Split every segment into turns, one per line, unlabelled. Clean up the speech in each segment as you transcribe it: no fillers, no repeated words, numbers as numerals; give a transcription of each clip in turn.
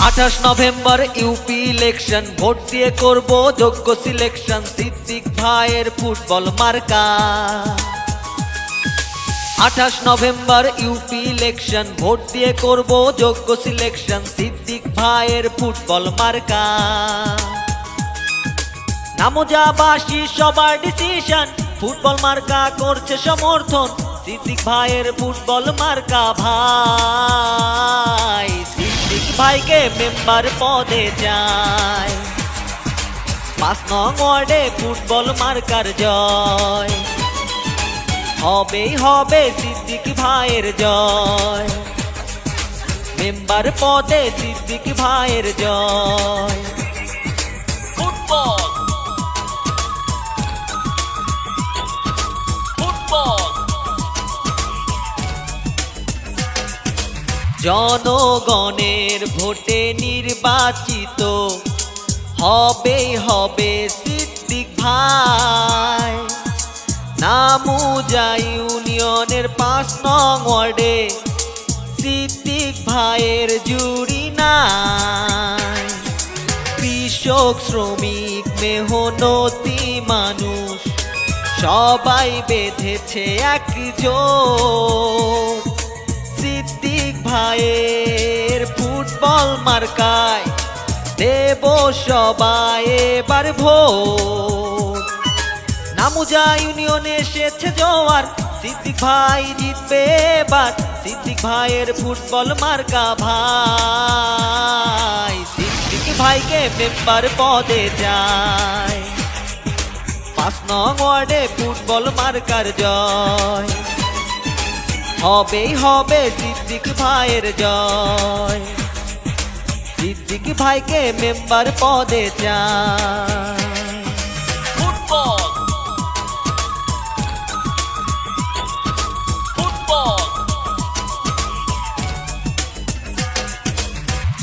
28 November UP election, vote দিয়ে করব যোগ্য সিলেকশন, সিদ্দিক ভাইয়ের ফুটবল মার্কা। 28 নভেম্বর ইউপি ইলেকশন, ভোট দিয়ে করব যোগ্য সিলেকশন, সিদ্দিক ভাইয়ের ফুটবল মার্কা। নামজাবাসী সবার ডিসিশন, ফুটবল মার্কা করছে সমর্থন, সিদ্দিক ভাইয়ের ফুটবল মার্কা। ভাই সিদ্দিক ভাইকে মেম্বার পদে চায়, 5 নং ওয়ার্ডে ফুটবল মার্কার জয়, হবেই হবে সিদ্দিক ভাইয়ের জয়, মেম্বার পদে সিদ্দিক ভাইয়ের জয়। ফুটবল জনগণের ভোটে নির্বাচিত হবেই হবে সিদ্দিক ভাই। নামুজা ইউনিয়নের 5 নং ওয়ার্ডে সিদ্দিক ভাইয়ের জুড়ি নাই। কৃষক শ্রমিক মেহনতি মানুষ সবাই বেঁধেছে একজোট, সিদ্দিক ভাইয়ের ফুটবল মার্কায় দেব সবাই এবার ভোট। নামুজা ইউনিয়নে এসেছে জোয়ার, সিদ্দিক ভাই জিতবে এবার, সিদ্দিক ভাইয়ের ফুটবল মার্কা। ভাই সিদ্দিক ভাইকে মেম্বার পদে যায়, 5 নং ওয়ার্ডে ফুটবল মার্কার জয়, হবেই হবে সিদ্দিক ভাইয়ের জয়, সিদ্দিক ভাইকে মেম্বার পদে চায়। ফুটবল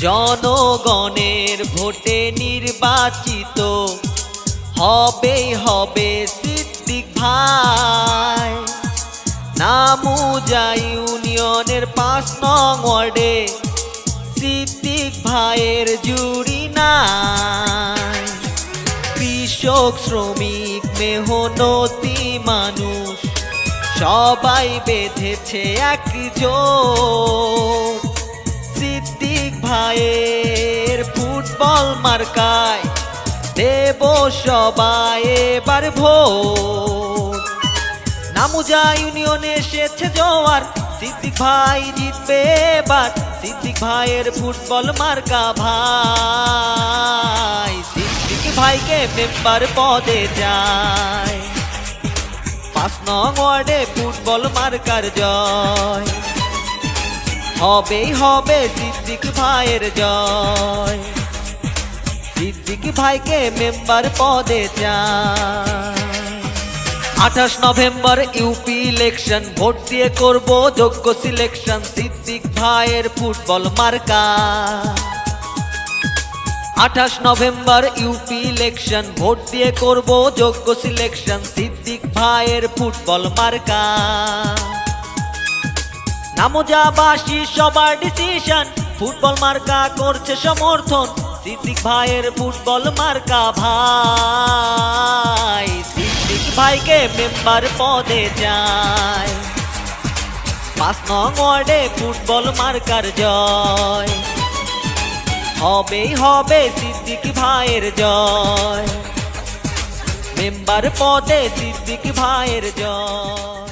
জনগণের ভোটে নির্বাচিত হবেই হবে সিদ্দিক ভাই। নামুজা ইউনিয়নের 5 নং ওয়ার্ডে সিদ্দিক ভাইয়ের জুড়ি নাই। কৃষক শ্রমিক মেহনতি মানুষ সবাই বেঁধেছে একজোট, সিদ্দিক ভাইয়ের ফুটবল মার্কায় দেব সবাই এবার ভোট। নামুজা ইউনিয়নে এসেছে জোয়ার, সিদ্দিক ভাই জিতবে এবার, সিদ্দিক ভাইয়ের ফুটবল মার্কা। ভাই সিদ্দিক ভাইকে মেম্বার পদে যায়, 5 নং ওয়ার্ডে ফুটবল মার্কার জয়, হবেই হবে সিদ্দিক ভাইয়ের জয়, সিদ্দিক ভাইকে মেম্বার পদে চায়। 28 নভেম্বর ইউপি ইলেকশন, ভোট দিয়ে করব যোগ্য সিলেকশন, সিদ্দিক ভাইয়ের ফুটবল মার্কা। 28 নভেম্বর ইউপি ইলেকশন, ভোট দিয়ে করব যোগ্য সিলেকশন, সিদ্দিক ভাইয়ের ফুটবল মার্কা। নামজাবাসী সবার ডিসিশন, ফুটবল মার্কা করছে সমর্থন, সিদ্দিক ভাইয়ের ফুটবল মার্কা। ভাই সিদ্দিক ভাইকে মেম্বার পদে যায়, 5 নং ওয়ার্ডে ফুটবল মার্কার জয়, হবেই হবে সিদ্দিক ভাইয়ের জয়, মেম্বার পদে সিদ্দিক ভাইয়ের জয়।